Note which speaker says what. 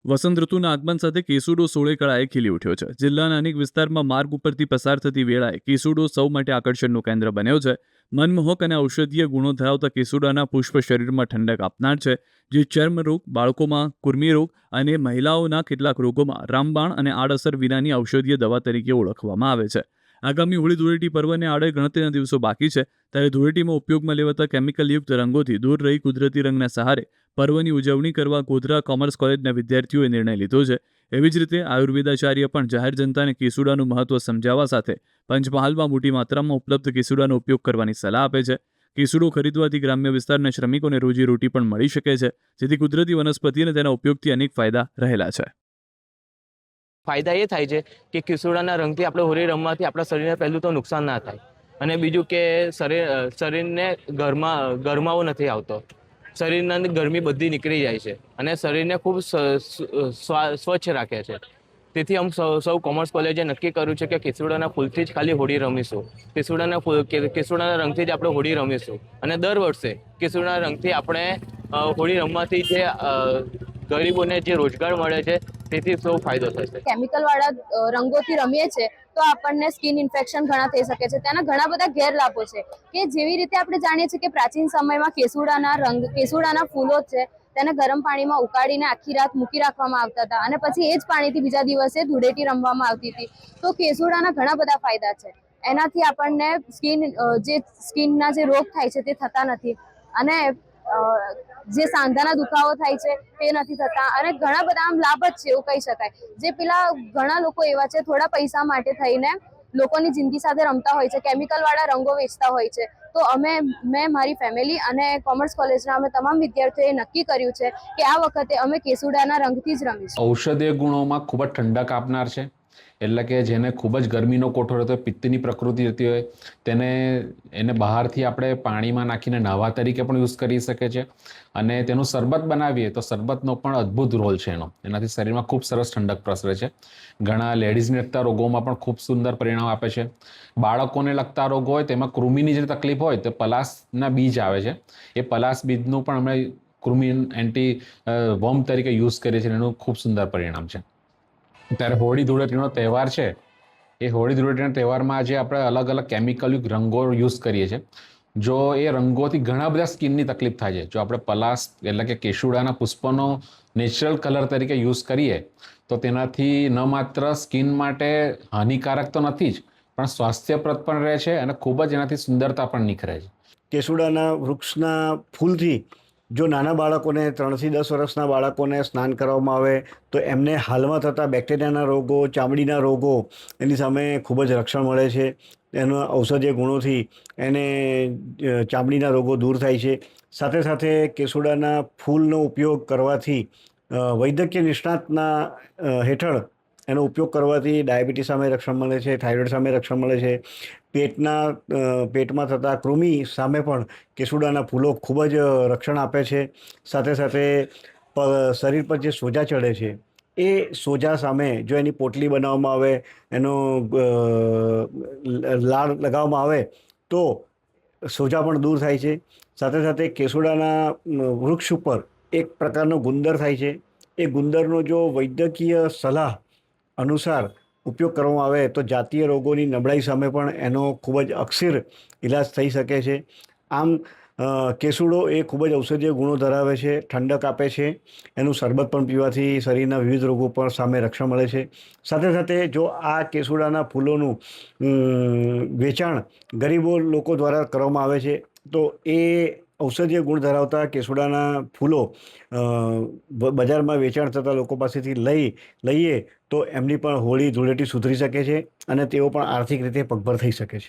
Speaker 1: વસંત ઋતુના આગમન સાથે કેસુડો સોળે કળાએ ખીલી ઉઠ્યો છે. જિલ્લાના અનેક વિસ્તારમાં માર્ગ ઉપરથી પસાર થતી વેળાએ કેસુડો સૌ માટે આકર્ષણનું કેન્દ્ર બન્યો છે. મનમોહક અને ઔષધીય ગુણો ધરાવતા કેસુડાના પુષ્પ શરીરમાં ઠંડક આપનાર છે, જે ચર્મરોગ, બાળકોમાં કુર્મી રોગ અને મહિલાઓના કેટલાક રોગોમાં રામબાણ અને આડઅસર વિનાની ઔષધીય દવા તરીકે ઓળખવામાં આવે છે. આગામી હોળી ધૂળેટી પર્વને આડે ગણતરીના દિવસો બાકી છે, ત્યારે ધૂળેટીમાં ઉપયોગમાં લેવાતા કેમિકલયુક્ત રંગોથી દૂર રહી કુદરતી રંગના સહારે પર્વની ઉજવણી કરવા ગોધરા કોમર્સ કોલેજના વિદ્યાર્થીઓએ નિર્ણય લીધો છે. એવી જ રીતે આયુર્વેદાચાર્ય પણ જાહેર જનતાને કેસુડાનું મહત્વ સમજાવવા સાથે પંચમહાલમાં મોટી માત્રામાં ઉપલબ્ધ કેસુડાનો ઉપયોગ કરવાની સલાહ આપે છે. કેસુડો ખરીદવાથી ગ્રામ્ય વિસ્તારના શ્રમિકોને રોજીરોટી પણ મળી શકે છે, જેથી કુદરતી વનસ્પતિ અને તેના ઉપયોગથી અનેક ફાયદા રહેલા છે.
Speaker 2: ફાયદા એ થાય છે કે કેસુડાના રંગથી આપણે હોળી રમવાથી આપણા શરીરને પહેલું તો નુકસાન ના થાય, અને બીજું કે શરીરને ગરમાવો નથી આવતો. શરીરના અંદર ગરમી બધી નીકળી જાય છે અને શરીરને ખૂબ સ્વચ્છ રાખે છે. તેથી અમે સૌ કોમર્સ કોલેજે નક્કી કર્યું છે કે કેસુડાના ફૂલથી જ ખાલી હોળી રમીશું. કેસુડાના રંગથી જ આપણે હોળી રમીશું, અને દર વર્ષે કેસુડાના રંગથી આપણે હોળી રમવાથી જે ગરીબોને જે રોજગાર મળે છે તેથી સૌ ફાયદો થશે.
Speaker 3: કેમિકલ વાળા રંગોથી રમીએ છીએ તો આપણને સ્કિન ઇન્ફેક્શન ઘણા થઈ શકે છે. તેના ઘણા બધા ગેરલાભો છે કે જેવી રીતે આપણે જાણીએ છીએ કે પ્રાચીન સમયમાં કેસુડાના ફૂલો છે તેને ગરમ પાણીમાં ઉકાળીને આખી રાત મૂકી રાખવામાં આવતા હતા, અને પછી એ જ પાણીથી બીજા દિવસે ધૂળેટી રમવામાં આવતી હતી. તો કેસુડાના ઘણા બધા ફાયદા છે. એનાથી આપણને સ્કિનના જે રોગ થાય છે તે થતા નથી, અને જે સાંધાના દુખાવો થાય છે તે નથી થતા, અને ઘણા બધા આમ લાભ જ છે એવું કહી શકાય. જે પેલા ઘણા લોકો એવા છે થોડા પૈસા માટે થઈને લોકોની જિંદગી સાથે રમતા હોય છે, કેમિકલ વાળા રંગો વેચતા હોય છે. તો મેં મારી ફેમિલી અને કોમર્સ કોલેજના અમે તમામ વિદ્યાર્થીઓએ નક્કી કર્યું છે કે આ વખતે અમે કેસુડાના રંગથી જ રમીશું.
Speaker 4: ઔષધીય ગુણોમાં ખૂબ જ ઠંડક આપનાર છે. એટલે કે જેને ખૂબ જ ગરમીનો કોઠો રહેતો હોય, પિત્તની પ્રકૃતિ રહેતી હોય, એને બહારથી આપણે પાણીમાં નાખીને નાહવા તરીકે પણ યુઝ કરી શકે છે. અને તેનું શરબત બનાવીએ તો શરબતનો પણ અદ્ભુત રોલ છે એનાથી શરીરમાં ખૂબ સરસ ઠંડક પ્રસરે છે. ઘણા લેડીઝને લગતા રોગોમાં પણ ખૂબ સુંદર પરિણામ આપે છે. બાળકોને લગતા રોગો હોય તેમાં કૃમિની જે તકલીફ હોય તો પલાસના બીજ આવે છે, એ પલાસ બીજનું પણ અમે કૃમિ એન્ટી વર્મ તરીકે યુઝ કરીએ છીએ, એનું ખૂબ સુંદર પરિણામ છે. ત્યારે હોળી ધૂળેટીનો તહેવાર છે, એ હોળી ધૂળેટીના તહેવારમાં જે આપણે અલગ અલગ કેમિકલયુક્ત રંગો યુઝ કરીએ છીએ, જો એ રંગોથી ઘણા બધા સ્કિનની તકલીફ થાય છે. જો આપણે પલાસ એટલે કે કેસુડાના પુષ્પનો નેચરલ કલર તરીકે યુઝ કરીએ તો તેનાથી ન માત્ર સ્કિન માટે હાનિકારક તો નથી જ, પણ સ્વાસ્થ્યપ્રદ પણ રહે છે અને ખૂબ જ એનાથી સુંદરતા પણ નિખરે છે.
Speaker 5: કેસુડાના વૃક્ષના ફૂલથી જો નાના બાળકોને 3 થી 10 વર્ષના બાળકોને સ્નાન કરવામાં આવે તો એમને હાલમાં થતા બેક્ટેરિયાના રોગો, ચામડીના રોગો એની સામે ખૂબ જ રક્ષણ મળે છે. એના ઔષધીય ગુણોથી એને ચામડીના રોગો દૂર થાય છે. સાથે સાથે કેસુડાના ફૂલનો ઉપયોગ કરવાથી વૈદ્યકીય નિષ્ણાતના હેઠળ એનો ઉપયોગ કરવાથી ડાયાબિટીસ સામે રક્ષણ મળે છે, થાઇરોઇડ સામે રક્ષણ મળે છે. પેટમાં થતા કૃમિ સામે પણ કેસુડાના ફૂલો ખૂબ જ રક્ષણ આપે છે. સાથે સાથે શરીર પર જે સોજા ચડે છે એ સોજા સામે જો એની પોટલી બનાવવામાં આવે, એનો લાળ લગાવવામાં આવે તો સોજા પણ દૂર થાય છે. સાથે સાથે કેસુડાના વૃક્ષ ઉપર એક પ્રકારનો ગુંદર થાય છે. એ ગુંદરનો જો વૈદ્યકીય સલાહ અનુસાર ઉપયોગ કરવામાં આવે તો જાતીય રોગોની નબળાઈ સામે પણ એનો ખૂબ જ અક્ષીર ઇલાજ થઈ શકે છે. આમ કેસુડો એ ખૂબ જ ઔષધીય ગુણો ધરાવે છે, ઠંડક આપે છે. એનું શરબત પણ પીવાથી શરીરના વિવિધ રોગો પણ સામે રક્ષણ મળે છે. સાથે સાથે જો આ કેસુડાના ફૂલોનું વેચાણ ગરીબો લોકો દ્વારા કરવામાં આવે છે તો એ ઔષધીય ગુણ ધરાવતા કેસુડાના ફૂલો બજારમાં વેચાણ થતા લોકો પાસેથી લઈએ તો એમની પણ હોળી ધૂળેટી સુધરી શકે છે અને તેઓ પણ આર્થિક રીતે પગભર થઈ શકે છે.